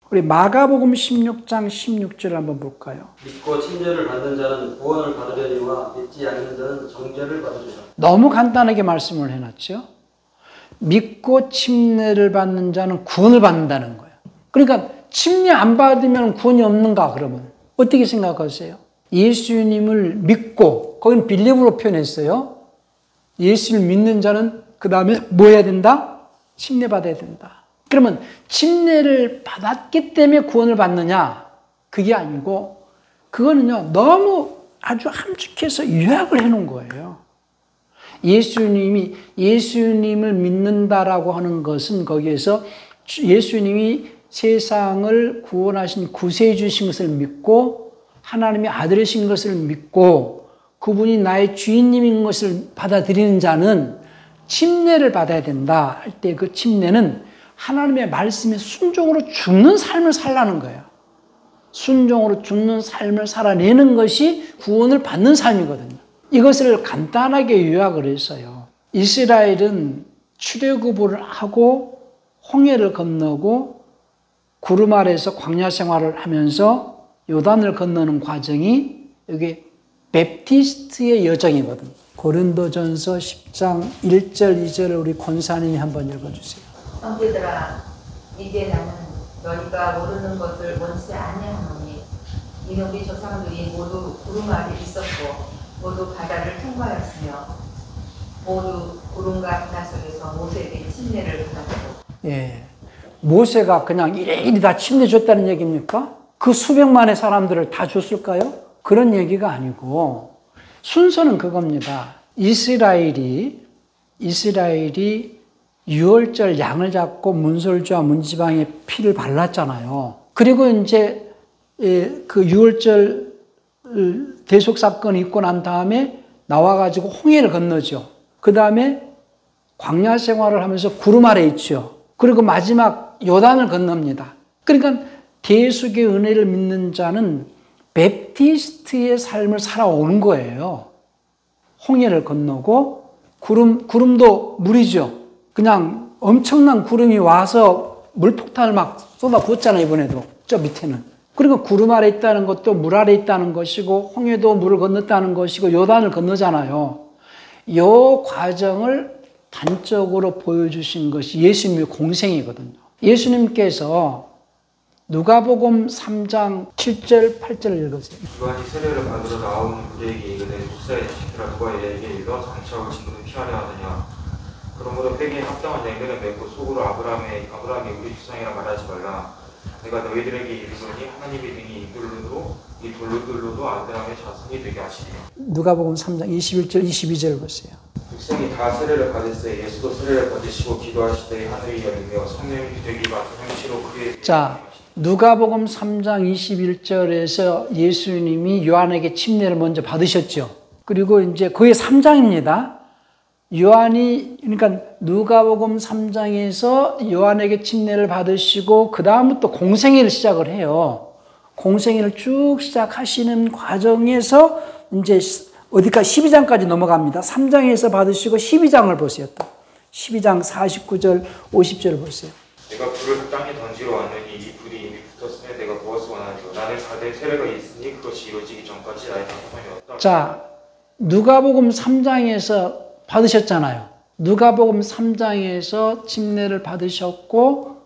우리 마가복음 16장 16절을 한번 볼까요? 믿고 침례를 받는 자는 구원을 받으려니와 믿지 않는 자는 정죄를 받으리라. 너무 간단하게 말씀을 해놨죠. 믿고 침례를 받는 자는 구원을 받는다는 거예요. 그러니까 침례 안 받으면 구원이 없는가 그러면 어떻게 생각하세요? 예수님을 믿고, 거기는 빌립으로 표현했어요. 예수를 믿는 자는 그 다음에 뭐 해야 된다? 침례 받아야 된다. 그러면 침례를 받았기 때문에 구원을 받느냐? 그게 아니고 그거는요 너무 아주 함축해서 요약을 해놓은 거예요. 예수님을 믿는다라고 하는 것은 거기에서 예수님이 세상을 구원하신 구세주신 것을 믿고 하나님의 아들이신 것을 믿고 그분이 나의 주인님인 것을 받아들이는 자는 침례를 받아야 된다 할 때 그 침례는 하나님의 말씀에 순종으로 죽는 삶을 살라는 거예요. 순종으로 죽는 삶을 살아내는 것이 구원을 받는 삶이거든요. 이것을 간단하게 요약을 했어요. 이스라엘은 출애굽을 하고 홍해를 건너고 구름 아래에서 광야 생활을 하면서 요단을 건너는 과정이 여기 베프티스트의 여정이거든요. 고린도전서 10장 1절 2절을 우리 권사님이 한번 읽어주세요. 형제들아, 이제 나는 너희가 모르는 것을 원치 아니하노니 이는 우리 조상들이 모두 구름 아래 있었고 모두 바다를 통과하였으며 모두 구름과 바다 속에서 모세에게 침례를 받았고. 예, 모세가 그냥 이래이래 다 침례 줬다는 얘기입니까? 그 수백만의 사람들을 다 줬을까요? 그런 얘기가 아니고 순서는 그겁니다. 이스라엘이 유월절 양을 잡고 문설주와 문지방에 피를 발랐잖아요. 그리고 이제 그 유월절 대속 사건이 있고 난 다음에 나와가지고 홍해를 건너죠. 그 다음에 광야 생활을 하면서 구름 아래 있죠. 그리고 마지막 요단을 건넙니다. 그러니까 대속의 은혜를 믿는 자는 베프티스트의 삶을 살아오는 거예요. 홍해를 건너고 구름도 물이죠. 그냥 엄청난 구름이 와서 물폭탄을 막 쏟아부었잖아요, 이번에도. 저 밑에는. 그리고 구름 아래 있다는 것도 물 아래 있다는 것이고 홍해도 물을 건넜다는 것이고 요단을 건너잖아요. 이 과정을 단적으로 보여주신 것이 예수님의 공생이거든요. 예수님께서 누가복음 3장 7절 8절을 읽으세요. 요한이 세례를 받으러 나온 그에게 이르되 목사의 자식들아 누가 이에게 이르러 장차올 친구는 피하려 하느냐. 그러므로 회개에 합당한 양면을 맺고 속으로 아브라함이 우리 조상이라 말하지 말라. 내가 너희들에게 이르노니 하나님이 등이 이 돌로도 아브라함의 자손이 되게 하시리라. 누가복음 3장 21절 22절 보세요. 백성이 다 세례를 받았으에 예수도 세례를 받으시고 기도하시되 하늘이 열리며 성령이 되기 같은 형체로 그의. 자, 누가복음 3장 21절에서 예수님이 요한에게 침례를 먼저 받으셨죠. 그리고 이제 그게 3장입니다. 요한이, 그러니까 누가복음 3장에서 요한에게 침례를 받으시고 그 다음부터 공생애를 시작을 해요. 공생애를 쭉 시작하시는 과정에서 이제 어디까지 12장까지 넘어갑니다. 3장에서 받으시고 12장을 보세요. 또 12장 49절 50절을 보세요. 내가 불을 땅에 던지러 왔느니 이 불이 이미 붙었으며 내가 무엇을 원하리요. 나는 받을 세례가 있으니 그것이 이루어지기 전까지 나의 답답함이 없다. 자, 누가복음 3장에서 받으셨잖아요. 누가복음 3장에서 침례를 받으셨고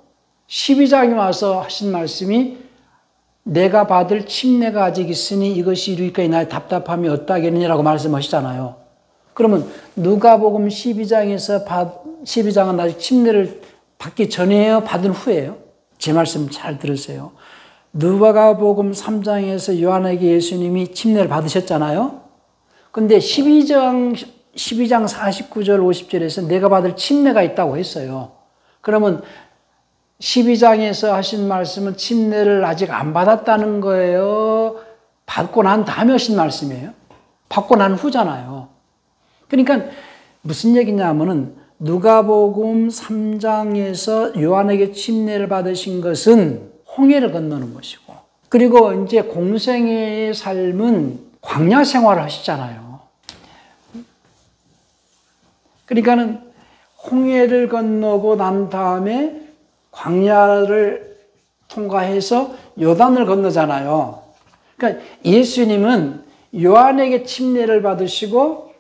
12장에 와서 하신 말씀이 내가 받을 침례가 아직 있으니 이것이 이루기까지 나의 답답함이 없다겠느냐라고 말씀하시잖아요. 그러면 누가복음 12장은 아직 침례를 받기 전이에요? 받은 후예요? 제 말씀 잘 들으세요. 누가복음 3장에서 요한에게 예수님이 침례를 받으셨잖아요. 근데 12장 49절 50절에서 내가 받을 침례가 있다고 했어요. 그러면 12장에서 하신 말씀은 침례를 아직 안 받았다는 거예요? 받고 난 다음에 하신 말씀이에요? 받고 난 후잖아요. 그러니까 무슨 얘기냐면은 누가복음 3장에서 요한에게 침례를 받으신 것은 홍해를 건너는 것이고, 그리고 이제 공생애의 삶은 광야 생활을 하시잖아요. 그러니까는 홍해를 건너고 난 다음에 광야를 통과해서 요단을 건너잖아요. 그러니까 예수님은 요한에게 침례를 받으시고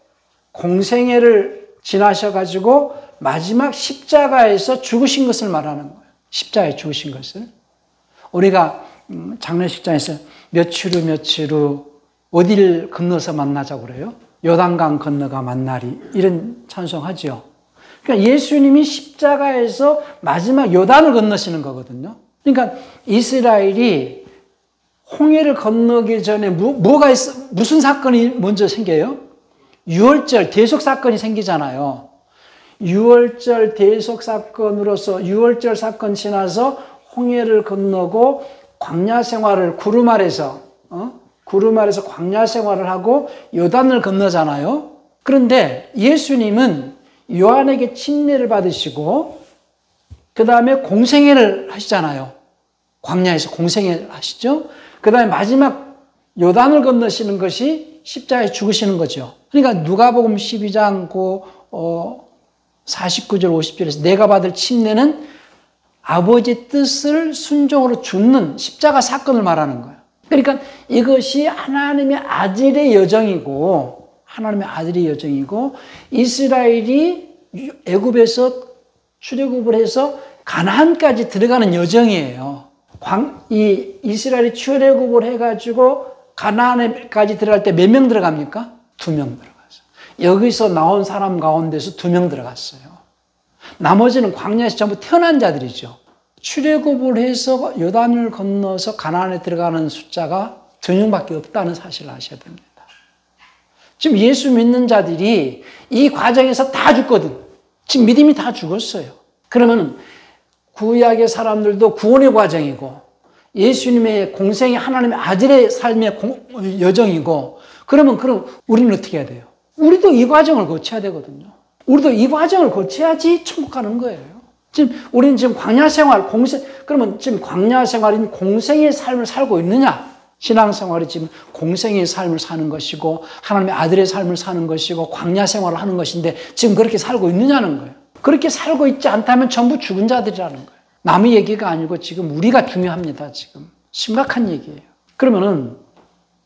공생애를 지나셔가지고 마지막 십자가에서 죽으신 것을 말하는 거예요. 십자가에 죽으신 것을. 우리가 장례식장에서 며칠 후 어디를 건너서 만나자고 그래요? 요단강 건너가 만나리. 이런 찬송하죠. 그러니까 예수님이 십자가에서 마지막 요단을 건너시는 거거든요. 그러니까 이스라엘이 홍해를 건너기 전에 무슨 사건이 먼저 생겨요? 유월절 대속 사건이 생기잖아요. 유월절 대속 사건으로서 유월절 사건 지나서 홍해를 건너고 광야 생활을 구름 아래서 광야 생활을 하고 요단을 건너잖아요. 그런데 예수님은 요한에게 침례를 받으시고 그 다음에 공생애를 하시잖아요. 광야에서 공생애를 하시죠. 그 다음에 마지막 요단을 건너시는 것이 십자가에 죽으시는 거죠. 그러니까 누가복음 12장 49절 50절에서 내가 받을 침례는 아버지의 뜻을 순종으로 죽는 십자가 사건을 말하는 거예요. 그러니까 이것이 하나님의 아들의 여정이고 이스라엘이 애굽에서 출애굽을 해서 가나안까지 들어가는 여정이에요. 이 이스라엘이 출애굽을 해가지고 가나안까지 들어갈 때 몇 명 들어갑니까? 2명 들어갔어요. 여기서 나온 사람 가운데서 2명 들어갔어요. 나머지는 광야에서 전부 태어난 자들이죠. 출애굽을 해서 요단을 건너서 가나안에 들어가는 숫자가 2명밖에 없다는 사실을 아셔야 됩니다. 지금 예수 믿는 자들이 이 과정에서 다 죽거든. 지금 믿음이 다 죽었어요. 그러면 구약의 사람들도 구원의 과정이고 예수님의 공생이 하나님의 아들의 삶의 여정이고 그럼 우리는 어떻게 해야 돼요? 우리도 이 과정을 거쳐야 되거든요. 우리도 이 과정을 거쳐야지 천국 가는 거예요. 우리는 지금 광야 생활, 그러면 지금 광야 생활인 공생의 삶을 살고 있느냐? 신앙생활이 지금 공생의 삶을 사는 것이고 하나님의 아들의 삶을 사는 것이고 광야 생활을 하는 것인데 지금 그렇게 살고 있느냐는 거예요. 그렇게 살고 있지 않다면 전부 죽은 자들이라는 거예요. 남의 얘기가 아니고 지금 우리가 중요합니다. 지금 심각한 얘기예요. 그러면은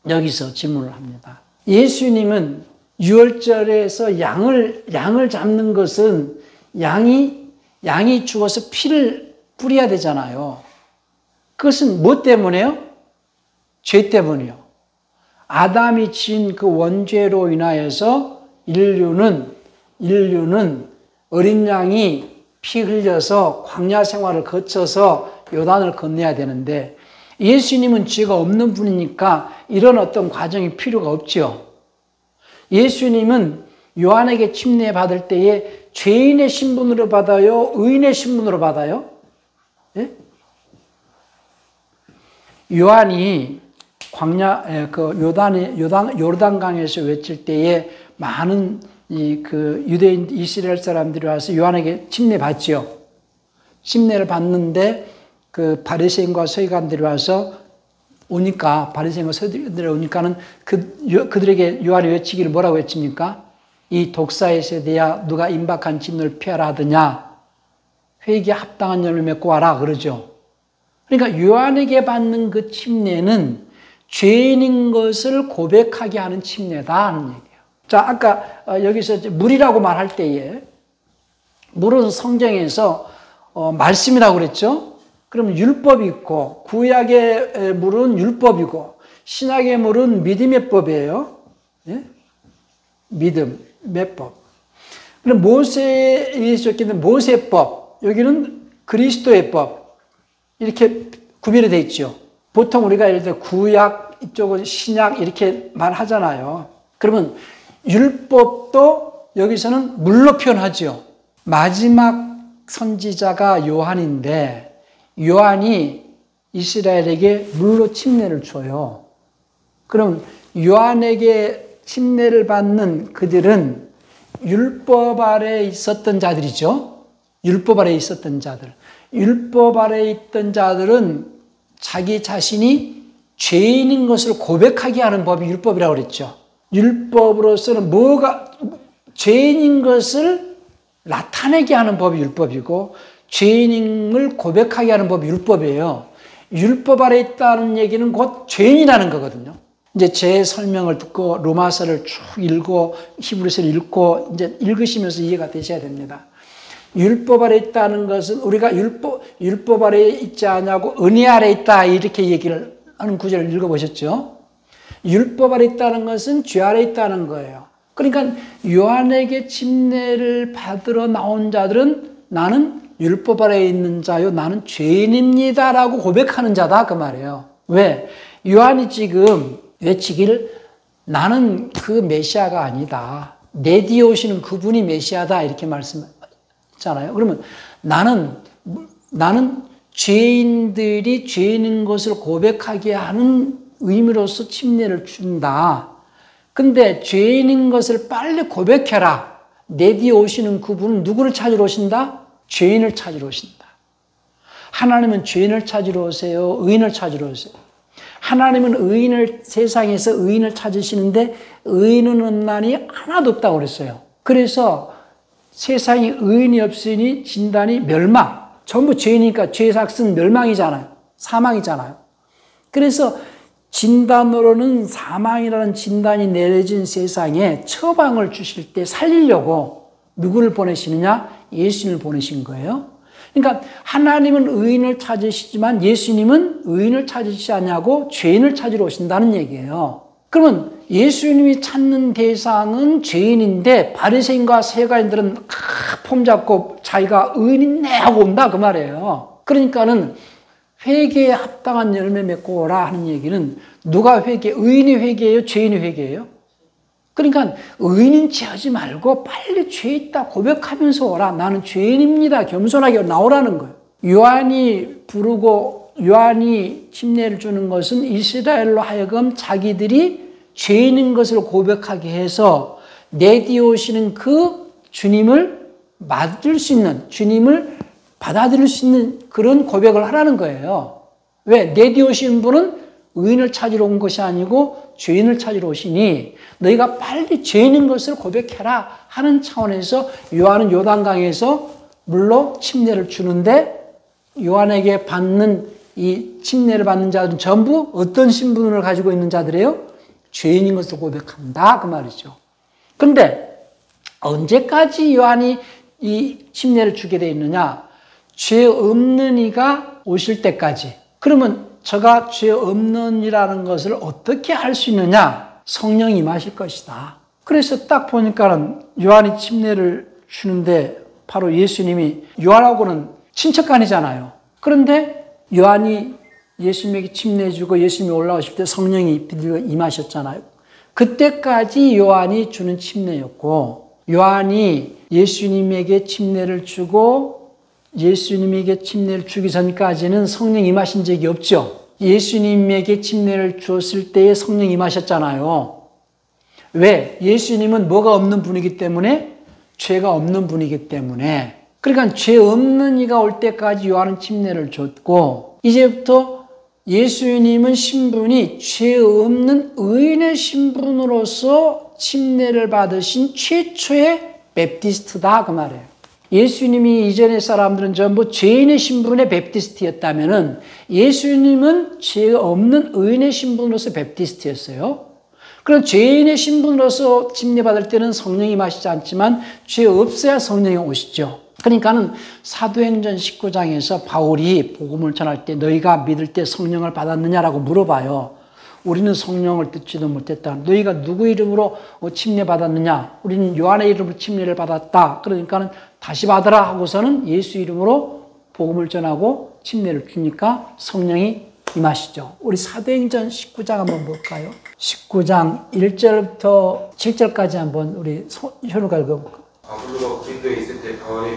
여기서 질문을 합니다. 예수님은 유월절에서 양을 잡는 것은 양이 죽어서 피를 뿌려야 되잖아요. 그것은 뭐 때문에요? 죄 때문이요. 아담이 지은 그 원죄로 인하여서 인류는 어린 양이 피 흘려서 광야 생활을 거쳐서 요단을 건너야 되는데 예수님은 죄가 없는 분이니까 이런 어떤 과정이 필요가 없죠. 예수님은 요한에게 침례 받을 때에 죄인의 신분으로 받아요? 의인의 신분으로 받아요? 예? 요한이 요단강에서 외칠 때에 많은 유대인 이스라엘 사람들이 와서 요한에게 침례 받지요. 침례를 받는데 그 바리새인과 서기관들이 와서 오니까 바리새인과 서기관들이 오니까는 그들에게 요한이 외치기를 뭐라고 외칩니까? 이 독사의 세대야 누가 임박한 진노를 피하라 하더냐? 회개에 합당한 열매 맺고 와라 그러죠. 그러니까 요한에게 받는 그 침례는 죄인인 것을 고백하게 하는 침례다 하는 얘기예요. 자, 아까 여기서 물이라고 말할 때에 물은 성경에서 말씀이라고 그랬죠. 그럼 율법이 있고 구약의 물은 율법이고 신약의 물은 믿음의 법이에요. 예? 믿음의 법. 그럼 모세에 적혀있는 모세법, 여기는 그리스도의 법 이렇게 구별이 되어 있죠. 보통 우리가 예를 들어 구약 이쪽은 신약 이렇게 말하잖아요. 그러면 율법도 여기서는 물로 표현하죠. 마지막 선지자가 요한인데 요한이 이스라엘에게 물로 침례를 줘요. 그럼 요한에게 침례를 받는 그들은 율법 아래에 있었던 자들이죠. 율법 아래에 있었던 자들. 율법 아래에 있던 자들은 자기 자신이 죄인인 것을 고백하게 하는 법이 율법이라고 그랬죠. 율법으로서는 죄인인 것을 나타내게 하는 법이 율법이고 죄인임을 고백하게 하는 법이 율법이에요. 율법 아래 있다는 얘기는 곧 죄인이라는 거거든요. 이제 제 설명을 듣고 로마서를 쭉 읽고 히브리서를 읽고 이제 읽으시면서 이해가 되셔야 됩니다. 율법 아래 있다는 것은 우리가 율법 아래 있지 않냐고 은혜 아래 있다 이렇게 얘기를 하는 구절을 읽어보셨죠? 율법 아래 있다는 것은 죄 아래 있다는 거예요. 그러니까 요한에게 침례를 받으러 나온 자들은 나는 율법 아래 있는 자요 나는 죄인입니다라고 고백하는 자다 그 말이에요. 왜? 요한이 지금 외치기를 나는 그 메시아가 아니다. 내 뒤에 오시는 그분이 메시아다 이렇게 말씀했잖아요. 그러면 나는 죄인들이 죄인인 것을 고백하게 하는 의미로서 침례를 준다. 근데 죄인인 것을 빨리 고백해라. 내 뒤에 오시는 그분은 누구를 찾으러 오신다? 죄인을 찾으러 오신다. 하나님은 죄인을 찾으러 오세요? 의인을 찾으러 오세요? 하나님은 세상에서 의인을 찾으시는데 의인은 없나니 하나도 없다고 그랬어요. 그래서 세상에 의인이 없으니 진단이 멸망. 전부 죄이니까 죄의 삭은 멸망이잖아요. 사망이잖아요. 그래서 진단으로는 사망이라는 진단이 내려진 세상에 처방을 주실 때 살리려고 누구를 보내시느냐? 예수님을 보내신 거예요. 그러니까 하나님은 의인을 찾으시지만 예수님은 의인을 찾으시지 않냐고 죄인을 찾으러 오신다는 얘기예요. 그러면 예수님이 찾는 대상은 죄인인데 바리새인과 세가인들은 폼 잡고 자기가 의인이네 하고 온다 그 말이에요. 그러니까는 회개에 합당한 열매 맺고 오라 하는 얘기는 누가 의인이 회개해요? 죄인이 회개해요? 그러니까 의인인 체 하지 말고 빨리 죄 있다 고백하면서 오라. 나는 죄인입니다. 겸손하게 나오라는 거예요. 요한이 침례를 주는 것은 이스라엘로 하여금 자기들이 죄인인 것을 고백하게 해서 내 뒤에 오시는 그 주님을 받을 수 있는, 주님을 받아들일 수 있는 그런 고백을 하라는 거예요. 왜? 내 뒤에 오시는 분은 의인을 찾으러 온 것이 아니고 죄인을 찾으러 오시니 너희가 빨리 죄인인 것을 고백해라 하는 차원에서 요한은 요단강에서 물로 침례를 주는데 요한에게 받는 이 침례를 받는 자들은 전부 어떤 신분을 가지고 있는 자들이에요? 죄인인 것을 고백한다 그 말이죠. 그런데 언제까지 요한이 이 침례를 주게 되어 있느냐? 죄 없는 이가 오실 때까지. 그러면 저가 죄 없는 이라는 것을 어떻게 할 수 있느냐? 성령이 임하실 것이다. 그래서 딱 보니까는 요한이 침례를 주는데 바로 예수님이 요한하고는 친척간이잖아요. 그런데 요한이 예수님에게 침례 주고 예수님이 올라오실 때 성령이 임하셨잖아요. 그때까지 요한이 주는 침례였고 요한이 예수님에게 침례를 주고 예수님에게 침례를 주기 전까지는 성령 임하신 적이 없죠. 예수님에게 침례를 주었을 때에 성령 임하셨잖아요. 왜? 예수님은 뭐가 없는 분이기 때문에? 죄가 없는 분이기 때문에. 그러니까 죄 없는 이가 올 때까지 요한은 침례를 줬고 이제부터 예수님은 신분이 죄 없는 의인의 신분으로서 침례를 받으신 최초의 베프티스트다 그 말이에요. 예수님이 이전의 사람들은 전부 죄인의 신분의 베프티스트였다면은 예수님은 죄 없는 의인의 신분으로서 베프티스트였어요. 그럼 죄인의 신분으로서 침례받을 때는 성령이 임하시지 않지만 죄 없어야 성령이 오시죠. 그러니까는 사도행전 19장에서 바울이 복음을 전할 때 너희가 믿을 때 성령을 받았느냐라고 물어봐요. 우리는 성령을 듣지도 못했다. 너희가 누구 이름으로 침례받았느냐? 우리는 요한의 이름으로 침례를 받았다. 그러니까는 다시 받으라 하고서는 예수 이름으로 복음을 전하고 침례를 주니까 성령이 임하시죠. 우리 사도행전 19장 한번 볼까요? 19장 1절부터 7절까지 한번 우리 현우가 읽어볼까요? 아볼로가 고린도에 있을 때 바울이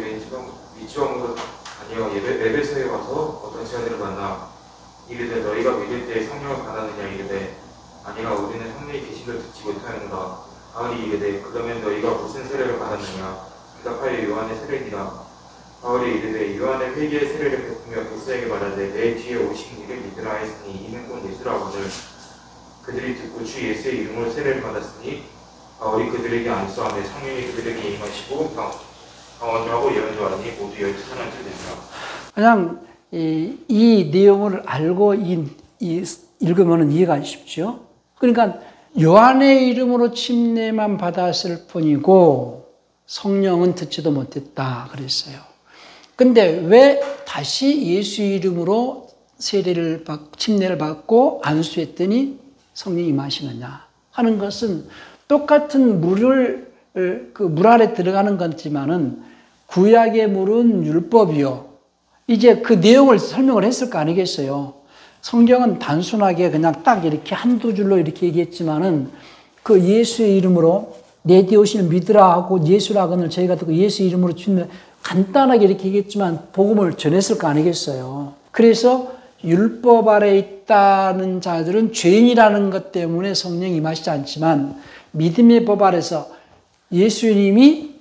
위치왕으로 다녀 에베소에 와서 어떤 제자들을 만나 이르되 너희가 믿을 때 성령을 받았느냐 이르되 아니라 우리는 성령이 계심을 듣지 못하였노라. 바울이 이르되 그러면 너희가 무슨 세례를 받았느냐? 대답하여 요한의 세례니라. 바울이 이르되 요한의 회개의 세례를 베푸며 백성에게 말하되 내 뒤에 오신 이를 믿으라 하였으니 이는 곧 예수라거늘. 그들이 듣고 주 예수의 이름으로 세례를 받았으니 바울이 그들에게 안수하며 성령이 그들에게 임하시고 강원조하고 예언조하니 모두 12사람째 되니라. 그냥 이 내용을 알고 읽으면 이해가 쉽죠. 그러니까 요한의 이름으로 침례만 받았을 뿐이고 성령은 듣지도 못했다 그랬어요. 근데 왜 다시 예수 이름으로 침례를 받고 안수했더니 성령이 임하시느냐 하는 것은 똑같은 물 아래 들어가는 거지만은 구약의 물은 율법이요. 이제 그 내용을 설명을 했을 거 아니겠어요. 성경은 단순하게 그냥 딱 이렇게 한두 줄로 이렇게 얘기했지만은 그 예수의 이름으로 내 뒤에 오실 믿으라 하고 예수라고는 저희가 듣고 예수 이름으로 주면 간단하게 이렇게 얘기했지만 복음을 전했을 거 아니겠어요. 그래서 율법 아래 있다는 자들은 죄인이라는 것 때문에 성령이 임하시지 않지만 믿음의 법 아래서 예수님이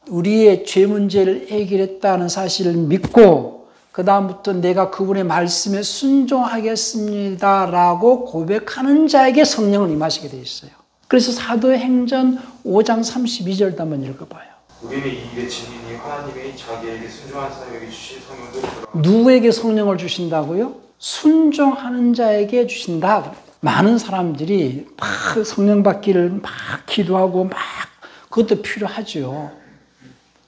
우리의 죄 문제를 해결했다는 사실을 믿고 그 다음부터 내가 그분의 말씀에 순종하겠습니다라고 고백하는 자에게 성령을 임하시게 되어 있어요. 그래서 사도행전 5장 32절도 한번 읽어봐요. 우리는 이 일의 증인이 하나님이 자기에게 순종한 사람에게 주신 성령도 들어. 누구에게 성령을 주신다고요? 순종하는 자에게 주신다. 많은 사람들이 막 성령 받기를 막 기도하고 막 그것도 필요하죠.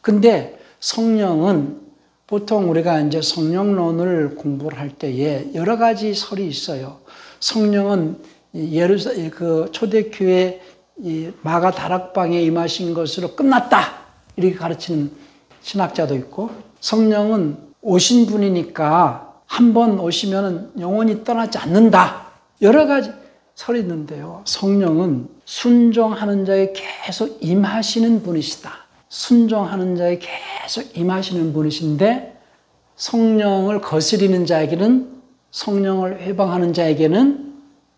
근데 성령은 보통 우리가 이제 성령론을 공부를 할 때에 여러 가지 설이 있어요. 성령은 그 초대교회 마가 다락방에 임하신 것으로 끝났다 이렇게 가르치는 신학자도 있고, 성령은 오신 분이니까 한 번 오시면 영원히 떠나지 않는다. 여러 가지 설이 있는데요. 성령은 순종하는 자에 계속 임하시는 분이시다. 순종하는 자에 계속 임하시는 분이신데 성령을 거스리는 자에게는, 성령을 회방하는 자에게는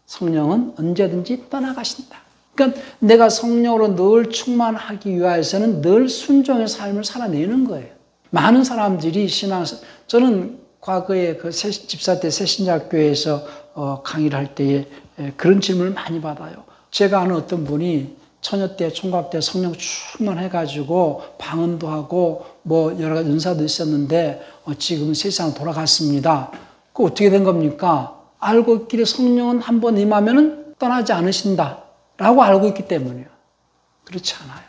성령은 언제든지 떠나가신다. 그러니까 내가 성령으로 늘 충만하기 위해서는 늘 순종의 삶을 살아내는 거예요. 많은 사람들이 저는 과거에 그 집사 때 새신자교회에서 강의를 할 때에 그런 질문을 많이 받아요. 제가 아는 어떤 분이 처녀 때, 총각 때 성령 충만해가지고 방언도 하고 뭐 여러 가지 은사도 있었는데 지금은 세상 돌아갔습니다. 그 어떻게 된 겁니까? 알고 있기를 성령은 한 번 임하면은 떠나지 않으신다 라고 알고 있기 때문이에요. 그렇지 않아요.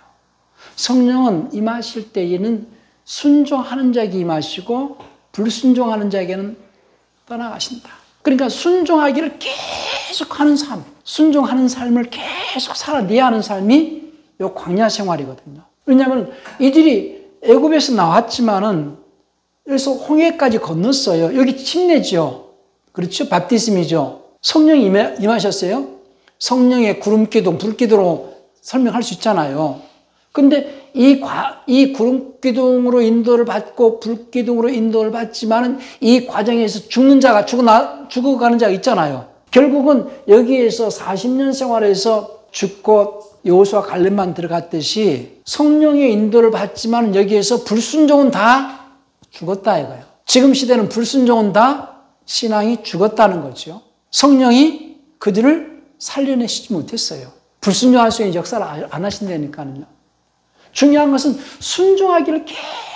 성령은 임하실 때에는 순종하는 자에게 임하시고 불순종하는 자에게는 떠나가신다. 그러니까 순종하기를 계속하는 삶, 순종하는 삶을 계속 살아내야 하는 삶이 이 광야 생활이거든요. 왜냐하면 이들이 애굽에서 나왔지만은 여기서 홍해까지 건넜어요. 여기 침례죠. 그렇죠? 밥티즘이죠. 성령이 임하셨어요. 성령의 구름기둥, 불기둥으로 설명할 수 있잖아요. 근데 이 구름기둥으로 인도를 받고 불기둥으로 인도를 받지만은 이 과정에서 죽는 자가 죽어가는 자가 있잖아요. 결국은 여기에서 40년 생활에서 죽고 여호수아 갈렙만 들어갔듯이 성령의 인도를 받지만 여기에서 불순종은 다 죽었다 이거예요. 지금 시대는 불순종은 다 신앙이 죽었다는 거죠. 성령이 그들을 살려내시지 못했어요. 불순종할 수 있는 역사를 안 하신다니까요. 중요한 것은 순종하기를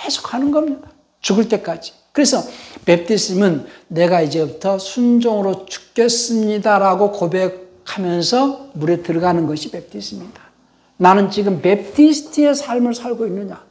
계속 하는 겁니다. 죽을 때까지. 그래서 베프티즘은 내가 이제부터 순종으로 죽겠습니다라고 고백하면서 물에 들어가는 것이 베프티즘입니다. 나는 지금 베프티스트의 삶을 살고 있느냐?